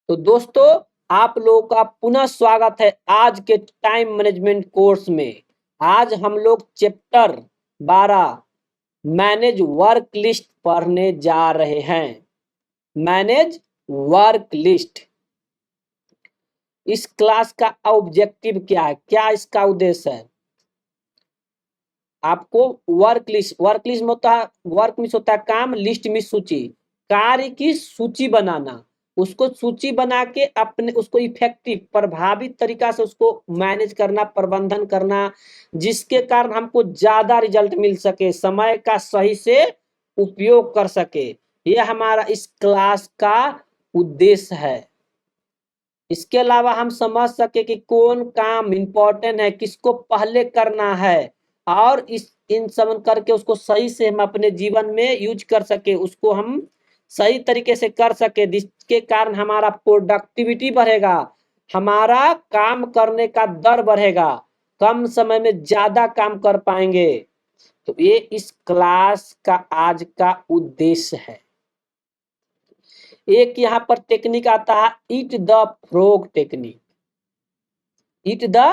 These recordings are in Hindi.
तो दोस्तों, आप लोगों का पुनः स्वागत है आज के टाइम मैनेजमेंट कोर्स में। आज हम लोग चैप्टर 12 मैनेज वर्क लिस्ट पढ़ने जा रहे हैं। Manage work list. इस क्लास का ऑब्जेक्टिव क्या है, क्या इसका उद्देश्य है? आपको वर्क लिस्ट में होता है, वर्क में होता है काम, लिस्ट में सूची, कार्य की सूची बनाना। उसको सूची बना के अपने उसको इफेक्टिव प्रभावी तरीका से उसको मैनेज करना, प्रबंधन करना, जिसके कारण हमको ज्यादा रिजल्ट मिल सके, समय का सही से उपयोग कर सके। यह हमारा इस क्लास का उद्देश्य है। इसके अलावा हम समझ सके कि कौन काम इंपॉर्टेंट है, किसको पहले करना है, और इस इन सब करके उसको सही से हम अपने जीवन में यूज कर सके, उसको हम सही तरीके से कर सके, जिसके कारण हमारा प्रोडक्टिविटी बढ़ेगा, हमारा काम करने का दर बढ़ेगा, कम समय में ज्यादा काम कर पाएंगे। तो ये इस क्लास का आज का उद्देश्य है। एक यहाँ पर टेक्निक आता है, eat the frog technique. Eat the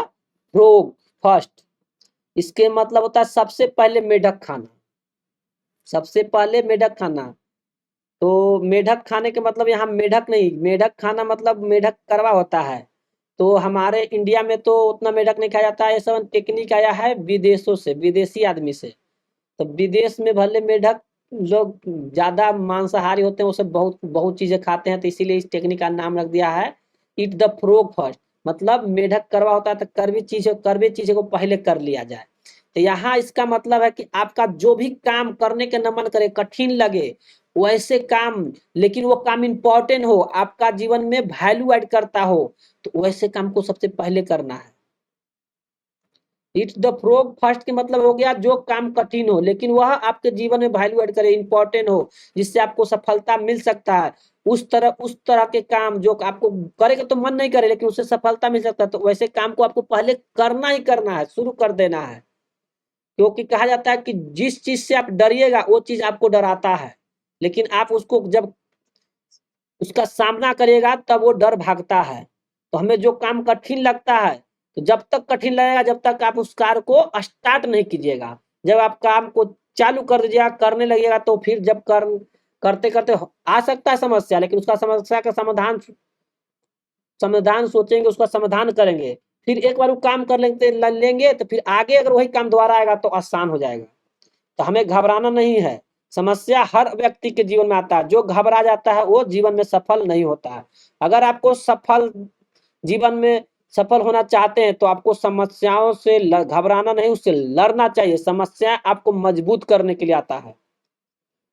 frog first. इसके मतलब होता है सबसे पहले मेढक खाना। सबसे पहले मेढक खाना। तो मेढक खाने के मतलब यहाँ मेढक नहीं, मेढक खाना मतलब मेढक करवा होता है। तो हमारे इंडिया में तो उतना मेढक नहीं खाया जाता है। ये सब टेक्निक आया है विदेशों से, विदेशी आदमी से। तो विदेश में भले मेढक लोग ज्यादा मांसाहारी होते हैं, वो सब बहुत बहुत चीजें खाते हैं, तो इसीलिए इस टेक्निक का नाम रख दिया है ईट द फ्रॉग फर्स्ट। मतलब मेढक करवा होता है तो कड़वी चीजों को पहले कर लिया जाए। तो यहाँ इसका मतलब है कि आपका जो भी काम करने के न मन करे, कठिन लगे, वैसे काम, लेकिन वो काम इंपॉर्टेंट हो, आपका जीवन में वैल्यू ऐड करता हो, तो वैसे काम को सबसे पहले करना है। इट्स द फ्रॉग फर्स्ट के मतलब हो गया जो काम कठिन हो लेकिन वह आपके जीवन में वैल्यू ऐड करे, इंपॉर्टेंट हो, जिससे आपको सफलता मिल सकता है। उस तरह के काम जो आपको करेगा तो मन नहीं करे लेकिन उससे सफलता मिल सकता है, तो वैसे काम को आपको पहले करना ही करना है, शुरू कर देना है। क्योंकि कहा जाता है कि जिस चीज से आप डरिएगा वो चीज आपको डराता है, लेकिन आप उसको जब उसका सामना करिएगा तब वो डर भागता है। तो हमें जो काम कठिन लगता है, तो जब तक कठिन लगेगा जब तक आप उस कार्य को स्टार्ट नहीं कीजिएगा। जब आप काम को चालू कर दीजिएगा, करने लगिएगा, तो फिर जब करते करते आ सकता है समस्या, लेकिन उसका समस्या का समाधान समाधान सोचेंगे, उसका समाधान करेंगे, फिर एक बार वो काम कर लेंगे तो फिर आगे अगर वही काम दोबारा आएगा तो आसान हो जाएगा। तो हमें घबराना नहीं है। समस्या हर व्यक्ति के जीवन में आता है, जो घबरा जाता है वो जीवन में सफल नहीं होता है। अगर आपको जीवन में सफल होना चाहते हैं तो आपको समस्याओं से घबराना नहीं, उससे लड़ना चाहिए। समस्या आपको मजबूत करने के लिए आता है।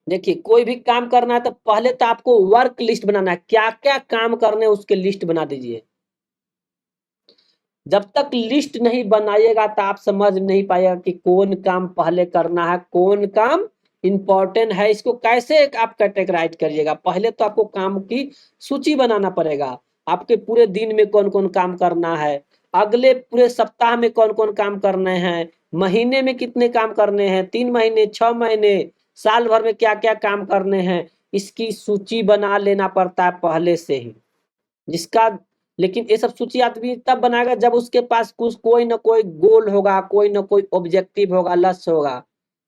देखिए, कोई भी काम करना है तो पहले तो आपको वर्क लिस्ट बनाना है, क्या क्या काम करने उसके लिस्ट बना दीजिए। जब तक लिस्ट नहीं बनाइएगा तो आप समझ नहीं पाएगा कि कौन काम पहले करना है, कौन काम इंपॉर्टेंट है, इसको कैसे आप कैटेगराइज करिएगा। पहले तो आपको काम की सूची बनाना पड़ेगा। आपके पूरे दिन में कौन कौन काम करना है, अगले पूरे सप्ताह में कौन कौन काम करने हैं, महीने में कितने काम करने हैं, 3 महीने, 6 महीने, साल भर में क्या क्या काम करने हैं, इसकी सूची बना लेना पड़ता है पहले से ही। जिसका लेकिन ये सब सूची आदमी तब बनाएगा जब उसके पास कुछ कोई ना कोई गोल होगा, कोई ना कोई ऑब्जेक्टिव होगा, लक्ष्य होगा,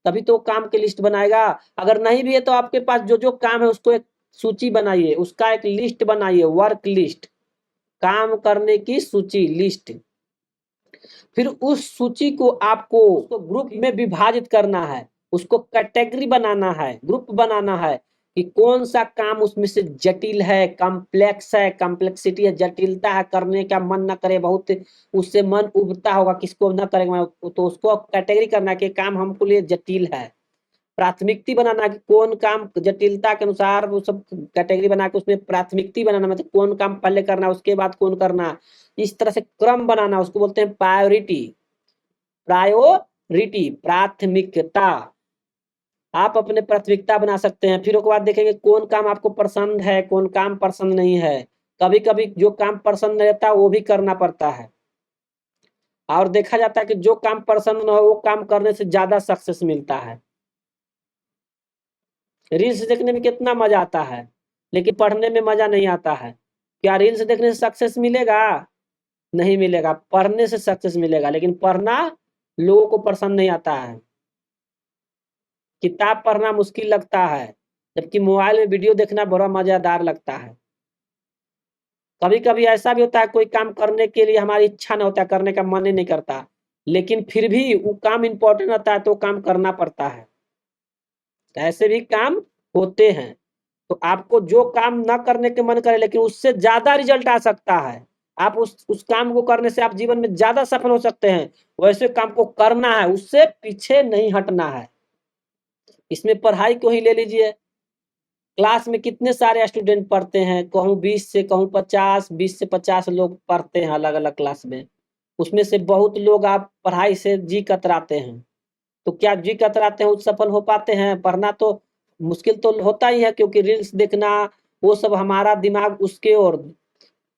तभी तो काम की लिस्ट बनाएगा। अगर नहीं भी है तो आपके पास जो जो काम है उसको एक सूची बनाइए, उसका एक लिस्ट बनाइए, वर्क लिस्ट, काम करने की सूची, लिस्ट। फिर उस सूची को आपको उसको ग्रुप में विभाजित करना है, उसको कैटेगरी बनाना है, ग्रुप बनाना है कि कौन सा काम उसमें से जटिल है, कॉम्प्लेक्स है, कॉम्प्लेक्सिटी है, जटिलता है, करने का मन ना करे, बहुत उससे मन उबता होगा, किसको ना करेगा, तो उसको कैटेगरी करना कि काम हमको लिए जटिल है। प्राथमिकता बनाना कि कौन काम जटिलता के अनुसार वो सब कैटेगरी बना के उसमें प्राथमिकता बनाना, मतलब कौन काम पहले करना उसके बाद कौन करना, इस तरह से क्रम बनाना, उसको बोलते हैं प्रायोरिटी। प्रायोरिटी, प्राथमिकता। आप अपने प्राथमिकता बना सकते हैं। फिर उसके बाद देखेंगे कौन काम आपको पसंद है, कौन काम पसंद नहीं है। कभी कभी जो काम पसंद नहीं रहता वो भी करना पड़ता है, और देखा जाता है कि जो काम पसंद न हो वो काम करने से ज्यादा सक्सेस मिलता है। रील्स देखने में कितना मजा आता है लेकिन पढ़ने में मजा नहीं आता है। क्या रील्स देखने से सक्सेस मिलेगा? नहीं मिलेगा। पढ़ने से सक्सेस मिलेगा, लेकिन पढ़ना लोगों को पसंद नहीं आता है। किताब पढ़ना मुश्किल लगता है, जबकि मोबाइल में वीडियो देखना बड़ा मजेदार लगता है। कभी कभी ऐसा भी होता है, कोई काम करने के लिए हमारी इच्छा नहीं होता, करने का मन ही नहीं करता, लेकिन फिर भी वो काम इंपॉर्टेंट रहता है तो काम करना पड़ता है। ऐसे भी काम होते हैं। तो आपको जो काम ना करने के मन करे, लेकिन उससे ज्यादा रिजल्ट आ सकता है, आप उस काम को करने से आप जीवन में ज्यादा सफल हो सकते हैं, वैसे काम को करना है, उससे पीछे नहीं हटना है। इसमें पढ़ाई को ही ले लीजिए। क्लास में कितने सारे स्टूडेंट पढ़ते हैं, कहूँ 20 से कहूँ 50, 20 से 50 लोग पढ़ते हैं अलग अलग क्लास में। उसमें से बहुत लोग आप पढ़ाई से जी कतराते हैं। तो क्या जी कतराते हैं, सफल हो पाते हैं? पढ़ना तो मुश्किल तो होता ही है, क्योंकि रील्स देखना वो सब हमारा दिमाग उसके ओर,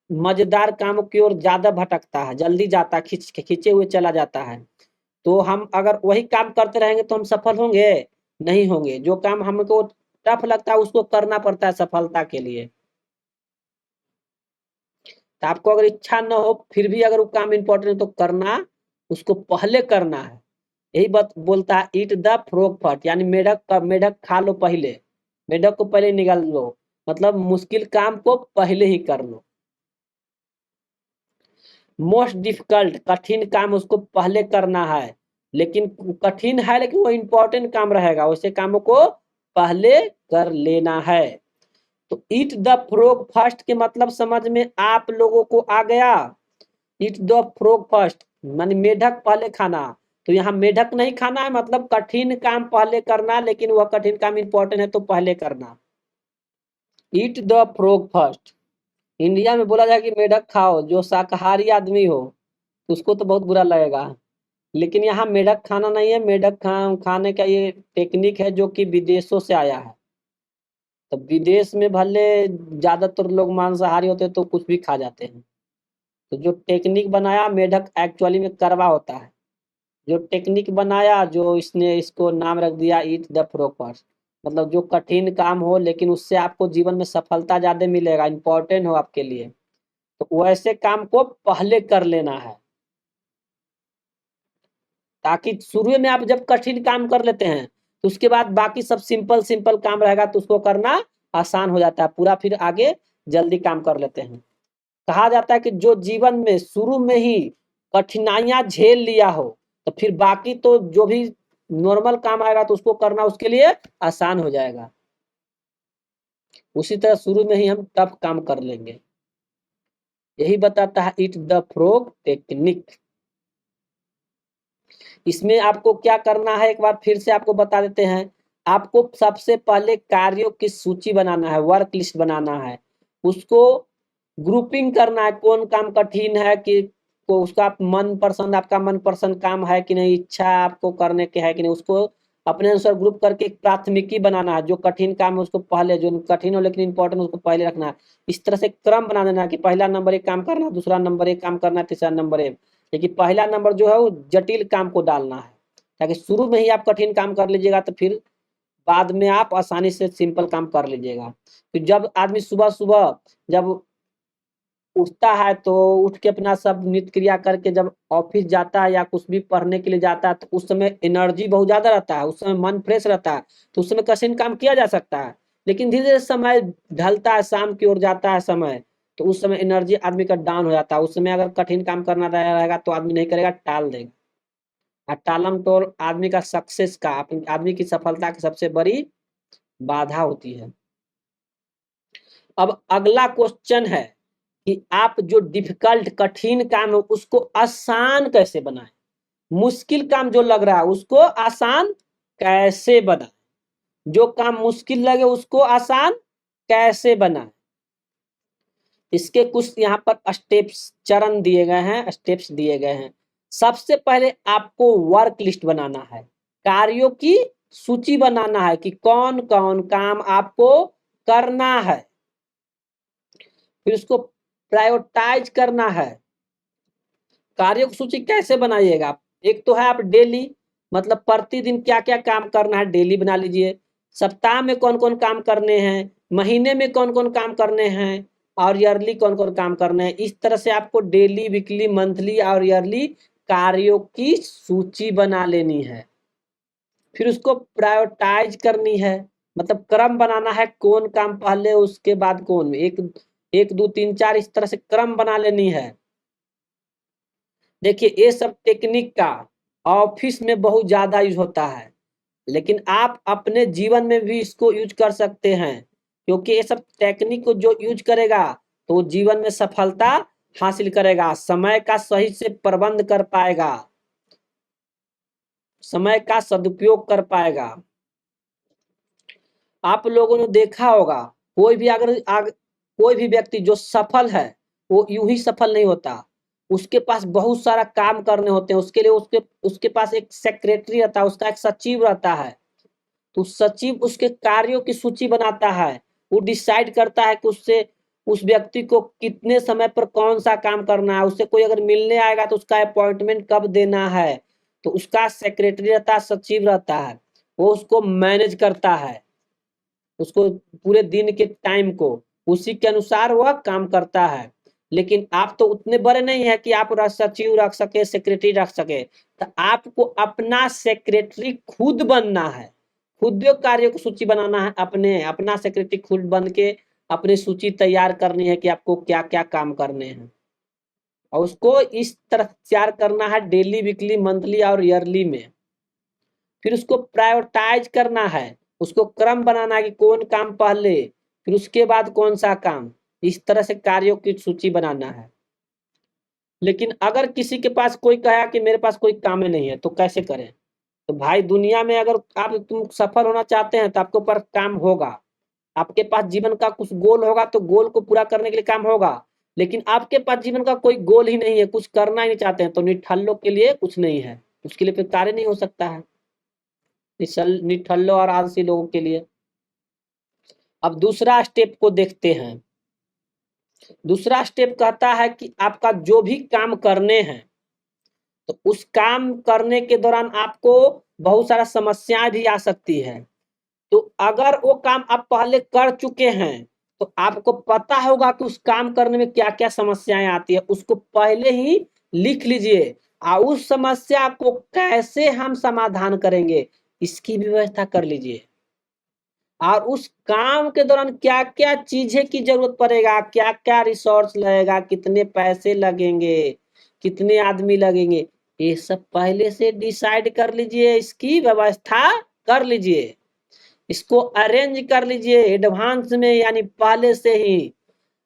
मजेदार कामों की ओर ज्यादा भटकता है, जल्दी जाता है, खींचे हुए चला जाता है। तो हम अगर वही काम करते रहेंगे तो हम सफल होंगे? नहीं होंगे। जो काम हमको टफ लगता है उसको करना पड़ता है सफलता के लिए। तो आपको अगर इच्छा न हो, फिर भी अगर वो काम इंपॉर्टेंट है तो करना, उसको पहले करना है। यही बात बोलता है, ईट द फ्रॉग फर्स्ट, यानी मेढक खा लो पहले, मेढक को पहले निकाल लो, मतलब मुश्किल काम को पहले ही कर लो। मोस्ट डिफिकल्ट, कठिन काम उसको पहले करना है, लेकिन कठिन है लेकिन वो इंपॉर्टेंट काम रहेगा, वैसे कामों को पहले कर लेना है। तो ईट द फ्रॉग फर्स्ट के मतलब समझ में आप लोगों को आ गया? ईट द फ्रॉग फर्स्ट मानी मेढक पहले खाना। तो यहाँ मेढक नहीं खाना है, मतलब कठिन काम पहले करना, लेकिन वह कठिन काम इंपॉर्टेंट है तो पहले करना। Eat the frog first. India में बोला जाए कि मेढक खाओ, जो शाकाहारी आदमी हो उसको तो बहुत बुरा लगेगा, लेकिन यहाँ मेढक खाना नहीं है। मेढक खाने का ये टेक्निक है जो कि विदेशों से आया है। तो विदेश में भले ज्यादातर लोग मांसाहारी होते हैं तो कुछ भी खा जाते हैं। तो जो टेक्निक बनाया, मेढक एक्चुअली में करवा होता है। जो टेक्निक बनाया, जो इसने इसको नाम रख दिया ईट द फ्रॉग, मतलब जो कठिन काम हो लेकिन उससे आपको जीवन में सफलता ज्यादा मिलेगा, इंपॉर्टेंट हो आपके लिए, तो वैसे काम को पहले कर लेना है। ताकि शुरू में आप जब कठिन काम कर लेते हैं तो उसके बाद बाकी सब सिंपल सिंपल काम रहेगा, तो उसको करना आसान हो जाता है, पूरा फिर आगे जल्दी काम कर लेते हैं। कहा जाता है कि जो जीवन में शुरू में ही कठिनाइयां झेल लिया हो, तो फिर बाकी तो जो भी नॉर्मल काम आएगा तो उसको करना उसके लिए आसान हो जाएगा। उसी तरह शुरू में ही हम टफ काम कर लेंगे। यही बताता है ईट द फ्रॉग टेक्निक। इसमें आपको क्या करना है, एक बार फिर से आपको बता देते हैं। आपको सबसे पहले कार्यों की सूची बनाना है, वर्क लिस्ट बनाना है, उसको ग्रुपिंग करना है, कौन काम कठिन है कि को उसका मन पसंद, आपका मन पसंद काम है कि नहीं, इच्छा आपको करने के है कि नहीं, उसको अपने अनुसार ग्रुप करके एक प्राथमिकी बनाना है। जो कठिन काम है उसको पहले, जो कठिन हो लेकिन इंपॉर्टेंट उसको पहले रखना है। इस तरह से क्रम बना देना है कि पहला नंबर एक काम करना, दूसरा नंबर एक काम करना, तीसरा नंबर एक, लेकिन पहला नंबर जो है वो जटिल काम को डालना है, ताकि शुरू में ही आप कठिन काम कर लीजिएगा तो फिर बाद में आप आसानी से सिंपल काम कर लीजिएगा। तो जब आदमी सुबह सुबह जब उठता है तो उठ के अपना सब नित्य क्रिया करके जब ऑफिस जाता है या कुछ भी पढ़ने के लिए जाता है, तो उस समय एनर्जी बहुत ज्यादा रहता है, उस समय मन फ्रेश रहता है, तो उस समय कठिन काम किया जा सकता है। लेकिन धीरे धीरे समय ढलता है, शाम की ओर जाता है समय, तो उस समय एनर्जी आदमी का डाउन हो जाता है। उस समय अगर कठिन काम करना रहेगा तो आदमी नहीं करेगा, टाल देगा। और टालम टोल आदमी का सक्सेस का, आदमी की सफलता की सबसे बड़ी बाधा होती है। अब अगला क्वेश्चन है कि आप जो डिफिकल्ट कठिन काम है उसको आसान कैसे बनाएं। मुश्किल काम जो लग रहा है उसको आसान कैसे बनाएं, जो काम मुश्किल लगे उसको आसान कैसे बनाएं। इसके कुछ यहाँ पर स्टेप्स, चरण दिए गए हैं, स्टेप्स दिए गए हैं। सबसे पहले आपको वर्क लिस्ट बनाना है, कार्यों की सूची बनाना है कि कौन कौन काम आपको करना है, फिर उसको प्रायोरिटाइज करना है। कार्यों की सूची कैसे बनाइएगा? एक तो है आप डेली, मतलब प्रतिदिन क्या क्या काम करना है डेली बना लीजिए। सप्ताह में कौन कौन काम करने हैं, महीने में कौन कौन काम करने हैं, और ईयरली कौन कौन काम करने हैं। इस तरह से आपको डेली, वीकली, मंथली और ईयरली कार्यों की सूची बना लेनी है। फिर उसको प्रायोरिटाइज करनी है, मतलब क्रम बनाना है, कौन काम पहले उसके बाद कौन, एक एक दो तीन चार, इस तरह से क्रम बना लेनी है। देखिए ये सब टेक्निक का ऑफिस में बहुत ज्यादा यूज होता है, लेकिन आप अपने जीवन में भी इसको यूज कर सकते हैं, क्योंकि ये सब टेक्निक को जो यूज करेगा तो वो जीवन में सफलता हासिल करेगा, समय का सही से प्रबंध कर पाएगा, समय का सदुपयोग कर पाएगा। आप लोगों ने देखा होगा, कोई भी कोई भी व्यक्ति जो सफल है वो यूं ही सफल नहीं होता, उसके पास बहुत सारा काम करने होते हैं, उसके लिए उसके उसके पास एक सेक्रेटरी रहता है, उसका एक सचिव रहता है। तो सचिव उसके कार्यों की सूची बनाता है, वो डिसाइड करता है कि उससे उस व्यक्ति को कितने समय पर कौन सा काम करना है, उससे कोई अगर मिलने आएगा तो उसका अपॉइंटमेंट कब देना है। तो उसका सेक्रेटरी रहता है, सचिव रहता है, वो उसको मैनेज करता है, उसको पूरे दिन के टाइम को उसी के अनुसार वह काम करता है। लेकिन आप तो उतने बड़े नहीं है कि आप सचिव रख सके, सेक्रेटरी रख सके, तो आपको अपना सेक्रेटरी खुद बनना है, खुद कार्यों की सूची बनाना है, अपना सेक्रेटरी खुद बन के अपनी सूची तैयार करनी है कि आपको क्या क्या काम करने हैं, और उसको इस तरह तैयार करना है डेली, वीकली, मंथली और ईयरली में। फिर उसको प्रायोरिटाइज करना है, उसको क्रम बनाना है कि कौन काम पहले, फिर उसके बाद कौन सा काम, इस तरह से कार्यों की सूची बनाना है। लेकिन अगर किसी के पास कोई कहा कि मेरे पास कोई काम ही नहीं है तो कैसे करें। तो भाई दुनिया में अगर तुम सफल होना चाहते हैं तो आपके ऊपर काम होगा, आपके पास जीवन का कुछ गोल होगा तो गोल को पूरा करने के लिए काम होगा। लेकिन आपके पास जीवन का कोई गोल ही नहीं है, कुछ करना ही नहीं चाहते हैं, तो निठल्लों के लिए कुछ नहीं है, उसके लिए फिर कार्य नहीं हो सकता है, निठल्लों और आलसी लोगों के लिए। अब दूसरा स्टेप को देखते हैं। दूसरा स्टेप कहता है कि आपका जो भी काम करने हैं, तो उस काम करने के दौरान आपको बहुत सारा समस्याएं भी आ सकती है। तो अगर वो काम आप पहले कर चुके हैं तो आपको पता होगा कि उस काम करने में क्या क्या समस्याएं आती है, उसको पहले ही लिख लीजिए, और उस समस्या को कैसे हम समाधान करेंगे इसकी भी व्यवस्था कर लीजिए। और उस काम के दौरान क्या क्या चीजें की जरूरत पड़ेगा, क्या क्या रिसोर्स लगेगा, कितने पैसे लगेंगे, कितने आदमी लगेंगे, ये सब पहले से डिसाइड कर लीजिए, इसकी व्यवस्था कर लीजिए, इसको अरेंज कर लीजिए एडवांस में, यानी पहले से ही।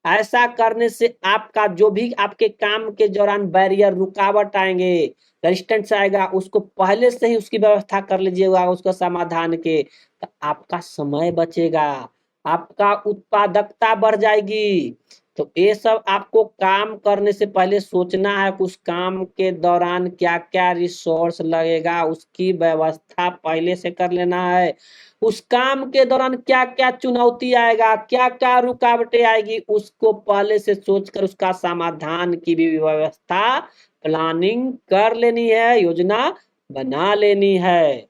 ऐसा करने से आपका जो भी आपके काम के दौरान बैरियर, रुकावट आएंगे, रेजिस्टेंस आएगा, उसको पहले से ही उसकी व्यवस्था कर लीजिएगा, उसका समाधान के, तो आपका समय बचेगा, आपका उत्पादकता बढ़ जाएगी। तो ये सब आपको काम करने से पहले सोचना है कि उस काम के दौरान क्या क्या रिसोर्स लगेगा, उसकी व्यवस्था पहले से कर लेना है। उस काम के दौरान क्या क्या चुनौती आएगा, क्या क्या रुकावटें आएगी, उसको पहले से सोचकर उसका समाधान की भी व्यवस्था, प्लानिंग कर लेनी है, योजना बना लेनी है।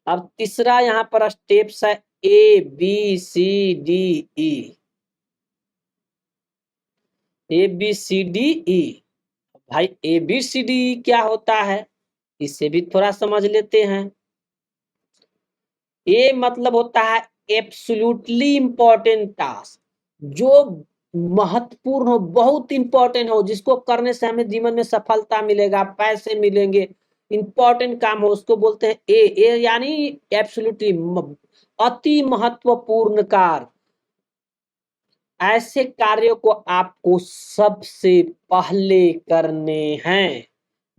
अब तीसरा यहाँ पर स्टेप्स है ABCDE, ABCDE। भाई ABCDE क्या होता है, इसे भी थोड़ा समझ लेते हैं। ए मतलब होता है एब्सोल्युटली इंपॉर्टेंट टास्क, जो महत्वपूर्ण हो, बहुत इंपॉर्टेंट हो, जिसको करने से हमें जीवन में सफलता मिलेगा, पैसे मिलेंगे, इंपॉर्टेंट काम हो, उसको बोलते हैं ए यानी एब्सोल्युटली, अति महत्वपूर्ण कार्य। ऐसे कार्यों को आपको सबसे पहले करने हैं,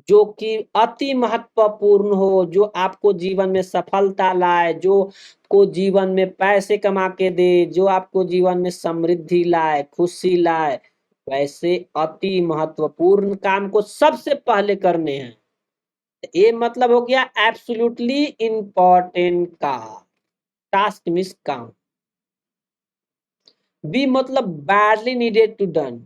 जो कि अति महत्वपूर्ण हो, जो आपको जीवन में सफलता लाए, जो को जीवन में पैसे कमा के दे, जो आपको जीवन में समृद्धि लाए, खुशी लाए, वैसे अति महत्वपूर्ण काम को सबसे पहले करने हैं। ये मतलब हो गया एब्सोल्युटली इंपॉर्टेंट का टास्क मिस काम। बी मतलब बैडली नीडेड टू डन,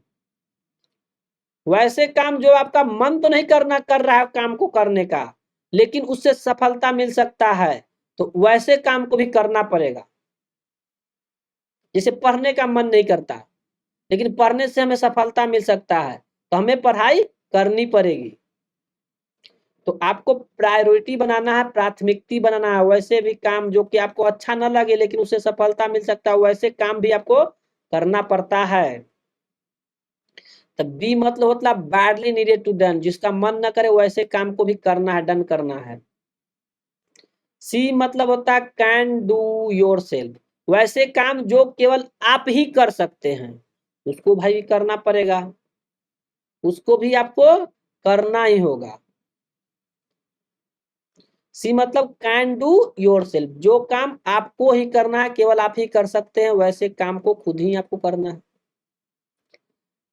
वैसे काम जो आपका मन तो नहीं कर रहा है काम को करने का, लेकिन उससे सफलता मिल सकता है, तो वैसे काम को भी करना पड़ेगा। जैसे पढ़ने का मन नहीं करता, लेकिन पढ़ने से हमें सफलता मिल सकता है, तो हमें पढ़ाई करनी पड़ेगी। तो आपको प्रायोरिटी बनाना है, प्राथमिकता बनाना है। वैसे भी काम जो कि आपको अच्छा ना लगे लेकिन उससे सफलता मिल सकता है, वैसे काम भी आपको करना पड़ता है। तब बी मतलब होता है बैडली नीडेड टू डन, जिसका मन ना करे वैसे काम को भी करना है, डन करना है। सी मतलब होता है कैन डू योर सेल्फ, वैसे काम जो केवल आप ही कर सकते हैं, उसको भाई करना पड़ेगा, उसको भी आपको करना ही होगा। सी मतलब कैन डू योर सेल्फ, जो काम आपको ही करना है, केवल आप ही कर सकते हैं, वैसे काम को खुद ही आपको करना है।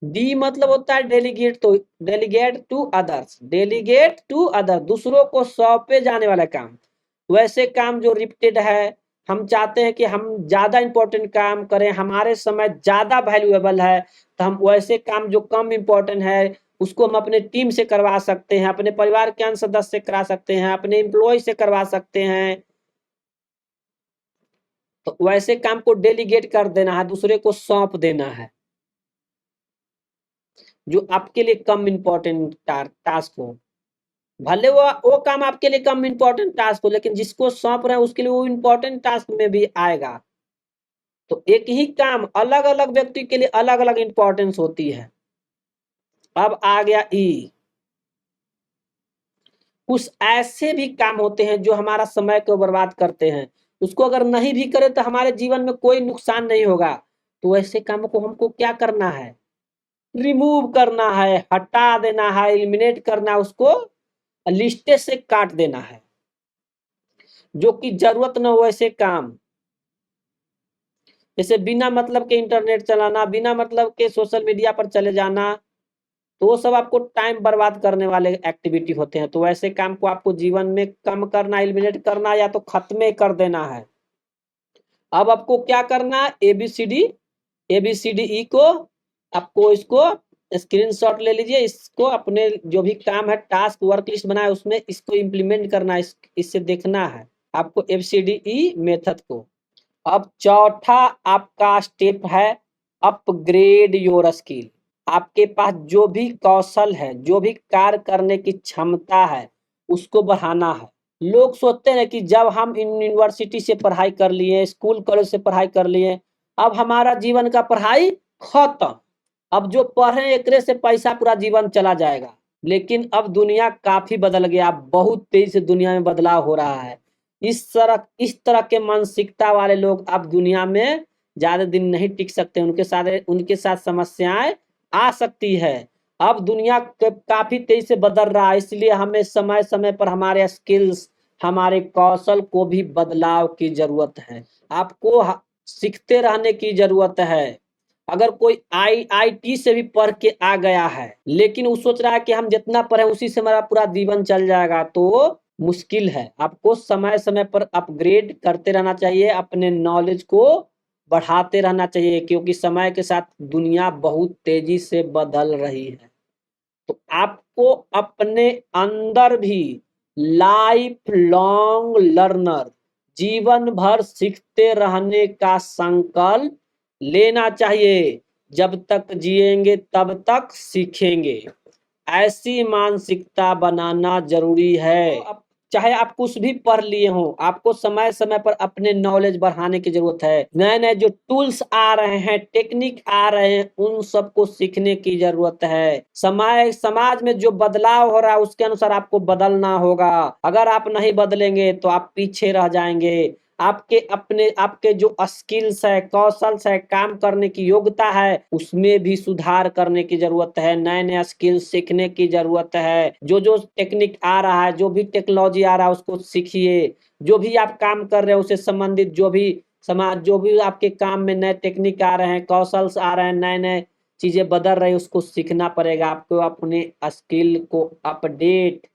डी मतलब होता है delegate to others, delegate to other, दूसरों को सौंपे जाने वाला काम। वैसे काम जो रिपीटेड है, हम चाहते हैं कि हम ज्यादा इंपॉर्टेंट काम करें, हमारे समय ज्यादा वैल्यूएबल है, तो हम वैसे काम जो कम इंपॉर्टेंट है उसको हम अपने टीम से करवा सकते हैं, अपने परिवार के अन्य सदस्य से करा सकते हैं, अपने एम्प्लॉय से करवा सकते हैं। तो वैसे काम को डेलीगेट कर देना है, दूसरे को सौंप देना है, जो आपके लिए कम इंपॉर्टेंट टास्क हो। भले वो काम आपके लिए कम इंपॉर्टेंट टास्क हो, लेकिन जिसको सौंप रहे हैं उसके लिए वो इंपॉर्टेंट टास्क में भी आएगा। तो एक ही काम अलग अलग व्यक्ति के लिए अलग अलग इंपॉर्टेंस होती है। अब आ गया ई, कुछ ऐसे भी काम होते हैं जो हमारा समय को बर्बाद करते हैं, उसको अगर नहीं भी करें तो हमारे जीवन में कोई नुकसान नहीं होगा, तो ऐसे काम को हमको क्या करना है, रिमूव करना है, हटा देना है, एलिमिनेट करना है, उसको लिस्टे से काट देना है, जो कि जरूरत न हो ऐसे काम। जैसे बिना मतलब के इंटरनेट चलाना, बिना मतलब के सोशल मीडिया पर चले जाना, तो वो सब आपको टाइम बर्बाद करने वाले एक्टिविटी होते हैं। तो वैसे काम को आपको जीवन में कम करना, एलिमिनेट करना, या तो खत्म ही कर देना है। अब आपको क्या करना है, एबीसीडी ई को आपको इसको स्क्रीनशॉट ले लीजिए, इसको अपने जो भी काम है टास्क वर्क लिस्ट बनाए उसमें इसको इम्प्लीमेंट करना है, इससे देखना है आपको एबीसीडी मेथड को। अब चौथा आपका स्टेप है अपग्रेड योर स्किल, आपके पास जो भी कौशल है, जो भी कार्य करने की क्षमता है, उसको बढ़ाना है। लोग सोचते हैं कि जब हम यूनिवर्सिटी से पढ़ाई कर लिए, स्कूल कॉलेज से पढ़ाई कर लिए, अब हमारा जीवन का पढ़ाई खत्म, अब जो पढ़े एकरे से पैसा पूरा जीवन चला जाएगा। लेकिन अब दुनिया काफी बदल गया, बहुत तेजी से दुनिया में बदलाव हो रहा है। इस तरह के मानसिकता वाले लोग अब दुनिया में ज्यादा दिन नहीं टिक सकते, उनके साथ समस्याएं आ सकती है। अब दुनिया काफी तेजी से बदल रहा है, इसलिए हमें समय समय पर हमारे स्किल्स, हमारे कौशल को भी बदलाव की जरूरत है। आपको सीखते रहने की जरूरत है। अगर कोई आईआईटी से भी पढ़ के आ गया है लेकिन वो सोच रहा है कि हम जितना पढ़े उसी से हमारा पूरा जीवन चल जाएगा, तो मुश्किल है। आपको समय समय पर अपग्रेड करते रहना चाहिए, अपने नॉलेज को बढ़ाते रहना चाहिए, क्योंकि समय के साथ दुनिया बहुत तेजी से बदल रही है। तो आपको अपने अंदर भी लाइफ लॉन्ग लर्नर, जीवन भर सीखते रहने का संकल्प लेना चाहिए। जब तक जिएंगे तब तक सीखेंगे, ऐसी मानसिकता बनाना जरूरी है। तो चाहे आप कुछ भी पढ़ लिए हो, आपको समय समय पर अपने नॉलेज बढ़ाने की जरूरत है। नए नए जो टूल्स आ रहे हैं, टेक्निक आ रहे हैं, उन सबको सीखने की जरूरत है। समाज में जो बदलाव हो रहा है उसके अनुसार आपको बदलना होगा। अगर आप नहीं बदलेंगे तो आप पीछे रह जाएंगे। आपके जो स्किल्स है, कौशल है, काम करने की योग्यता है, उसमें भी सुधार करने की जरूरत है। नए नए स्किल्स सीखने की जरूरत है। जो जो टेक्निक आ रहा है, जो भी टेक्नोलॉजी आ रहा है उसको सीखिए। जो भी आप काम कर रहे हैं उससे संबंधित जो भी आपके काम में नए टेक्निक आ रहे हैं, कौशल आ रहे हैं, नए नए चीजें बदल रही है, उसको सीखना पड़ेगा। आपको अपने स्किल को अपडेट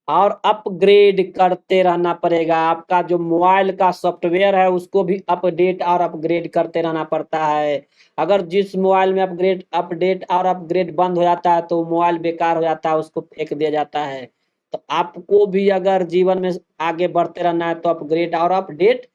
और अपग्रेड करते रहना पड़ेगा। आपका जो मोबाइल का सॉफ्टवेयर है उसको भी अपडेट और अपग्रेड करते रहना पड़ता है। अगर जिस मोबाइल में अपडेट और अपग्रेड बंद हो जाता है तो मोबाइल बेकार हो जाता है, उसको फेंक दिया जाता है। तो आपको भी अगर जीवन में आगे बढ़ते रहना है तो अपग्रेड और अपडेट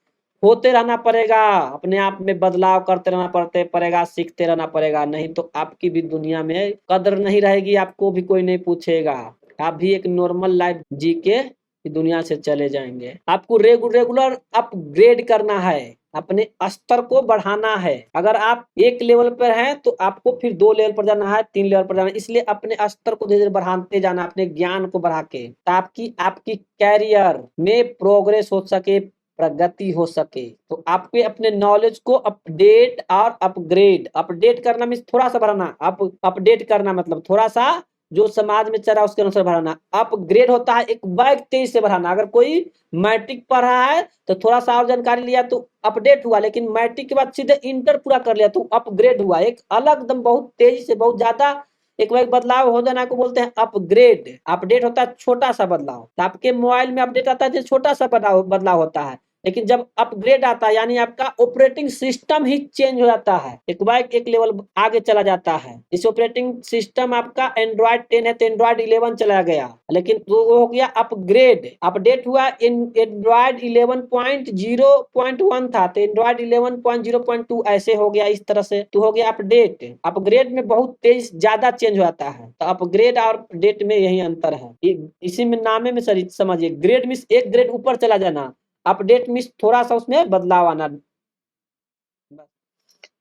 होते रहना पड़ेगा, अपने आप में बदलाव करते रहना पड़ेगा, सीखते रहना पड़ेगा, नहीं तो आपकी भी दुनिया में कदर नहीं रहेगी, आपको भी कोई नहीं पूछेगा, आप भी एक नॉर्मल लाइफ जी के दुनिया से चले जाएंगे। आपको रेगुलर अपग्रेड करना है, अपने स्तर को बढ़ाना है। अगर आप एक लेवल पर हैं तो आपको फिर 2 लेवल पर जाना है, 3 लेवल पर जाना है, इसलिए अपने स्तर को धीरे धीरे बढ़ाते जाना, अपने ज्ञान को बढ़ा के, ताकि आपकी कैरियर में प्रोग्रेस हो सके, प्रगति हो सके। तो आपके अपने नॉलेज को अपडेट और अपडेट करना मीन्स थोड़ा सा बढ़ाना, अपडेट करना मतलब थोड़ा सा जो समाज में चल रहा है उसके अनुसार बढ़ाना। अपग्रेड होता है एक बैग तेज से बढ़ाना। अगर कोई मैट्रिक पढ़ रहा है तो थोड़ा सा और जानकारी लिया तो अपडेट हुआ, लेकिन मैट्रिक के बाद सीधे इंटर पूरा कर लिया तो अपग्रेड हुआ, एक अलग एकदम बहुत तेजी से बहुत ज्यादा एक बार बदलाव हो जाना को बोलते हैं अपग्रेड। अपडेट होता है छोटा सा बदलाव, तो आपके मोबाइल में अपडेट आता है जो छोटा सा बदलाव होता है, लेकिन जब अपग्रेड आता है यानी आपका ऑपरेटिंग सिस्टम ही चेंज हो जाता है, एक लेवल आगे चला जाता है। इस ऑपरेटिंग सिस्टम आपका एंड्रॉइड 10 है तो एंड्रॉइड 11 चला गया, लेकिन वो हो गया अपग्रेड। अपडेट हुआ एंड्रॉइड 11.0.1 था तो एंड्रॉइड 11.0.2 ऐसे हो गया, इस तरह से तो हो गया अपडेट। अपग्रेड में बहुत तेज ज्यादा चेंज हो जाता है, तो अपग्रेड और अपडेट में यही अंतर है। इसी में नामे में समझिए, ग्रेड मीन्स एक ग्रेड ऊपर चला जाना, अपडेट मीन्स थोड़ा सा उसमें बदलाव आना।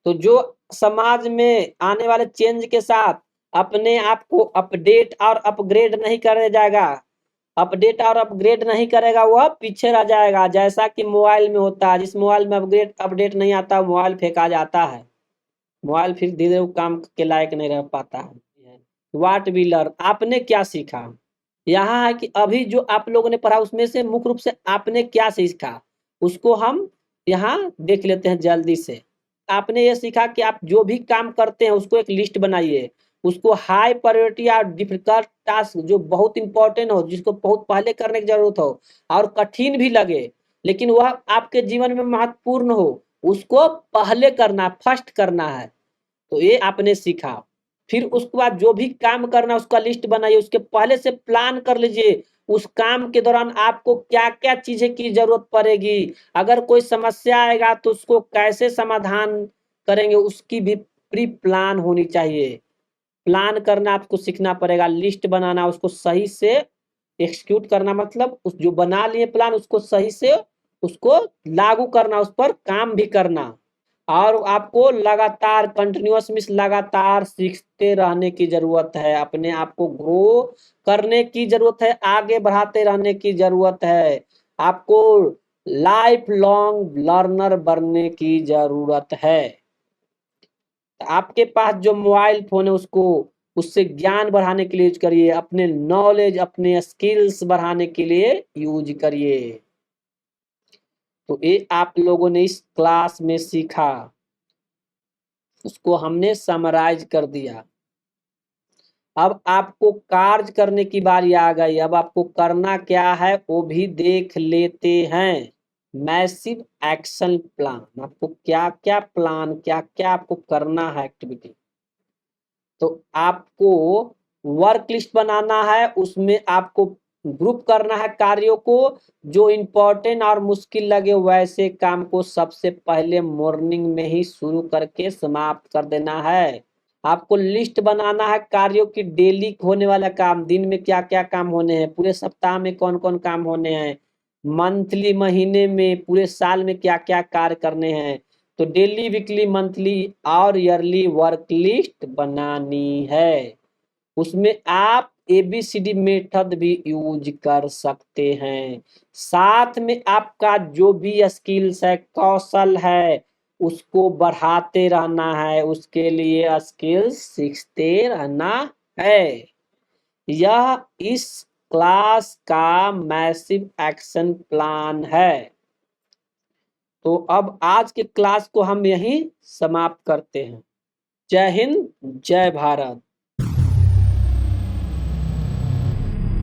तो जो समाज में आने वाले चेंज के साथ अपने आप को अपडेट और अपग्रेड नहीं करे जाएगा, अपडेट और अपग्रेड नहीं करेगा वह पीछे रह जाएगा। जैसा कि मोबाइल में होता है, जिस मोबाइल में अपडेट नहीं आता मोबाइल फेंका जाता है, मोबाइल फिर धीरे धीरे काम के लायक नहीं रह पाता है। व्हाट वी लर्न, आपने क्या सीखा। यहाँ है कि अभी जो आप लोगों ने पढ़ा उसमें से मुख्य रूप से आपने क्या सीखा उसको हम यहाँ देख लेते हैं जल्दी से। आपने ये सीखा कि आप जो भी काम करते हैं उसको एक लिस्ट बनाइए, उसको हाई प्रायोरिटी और डिफिकल्ट टास्क जो बहुत इंपॉर्टेंट हो, जिसको बहुत पहले करने की जरूरत हो और कठिन भी लगे लेकिन वह आपके जीवन में महत्वपूर्ण हो, उसको पहले करना, फर्स्ट करना है। तो ये आपने सीखा। फिर उसके बाद जो भी काम करना उसका लिस्ट बनाइए, उसके पहले से प्लान कर लीजिए उस काम के दौरान आपको क्या क्या चीजें की जरूरत पड़ेगी, अगर कोई समस्या आएगा तो उसको कैसे समाधान करेंगे उसकी भी प्री प्लान होनी चाहिए। प्लान करना आपको सीखना पड़ेगा, लिस्ट बनाना, उसको सही से एक्सिक्यूट करना, मतलब उस जो बना लिए प्लान उसको सही से उसको लागू करना, उस पर काम भी करना। और आपको लगातार कंटिन्यूअस मीन्स लगातार सीखते रहने की जरूरत है, अपने आप को ग्रो करने की जरूरत है, आगे बढ़ाते रहने की जरूरत है, आपको लाइफ लॉन्ग लर्नर बनने की जरूरत है। आपके पास जो मोबाइल फोन है उसको उससे ज्ञान बढ़ाने के लिए यूज करिए, अपने नॉलेज अपने स्किल्स बढ़ाने के लिए यूज करिए। तो ये आप लोगों ने इस क्लास में सीखा, उसको हमने समराइज कर दिया। अब आपको कार्य करने की बारी आ गई, अब आपको करना क्या है वो भी देख लेते हैं। मैसिव एक्शन प्लान, आपको क्या क्या प्लान क्या क्या आपको करना है एक्टिविटी। तो आपको वर्क लिस्ट बनाना है, उसमें आपको ग्रुप करना है कार्यों को, जो इम्पोर्टेंट और मुश्किल लगे वैसे काम को सबसे पहले मॉर्निंग में ही शुरू करके समाप्त कर देना है। आपको लिस्ट बनाना है कार्यों की, डेली होने वाला काम, दिन में क्या क्या काम होने हैं, पूरे सप्ताह में कौन कौन काम होने हैं, मंथली महीने में, पूरे साल में क्या क्या कार्य करने हैं। तो डेली वीकली मंथली और ईयरली वर्क लिस्ट बनानी है। उसमें आप ABCD मेथड भी यूज कर सकते हैं। साथ में आपका जो भी स्किल्स है, कौशल है, उसको बढ़ाते रहना है, उसके लिए स्किल्स सीखते रहना है। यह इस क्लास का मैसिव एक्शन प्लान है। तो अब आज के क्लास को हम यहीं समाप्त करते हैं। जय हिंद, जय भारत।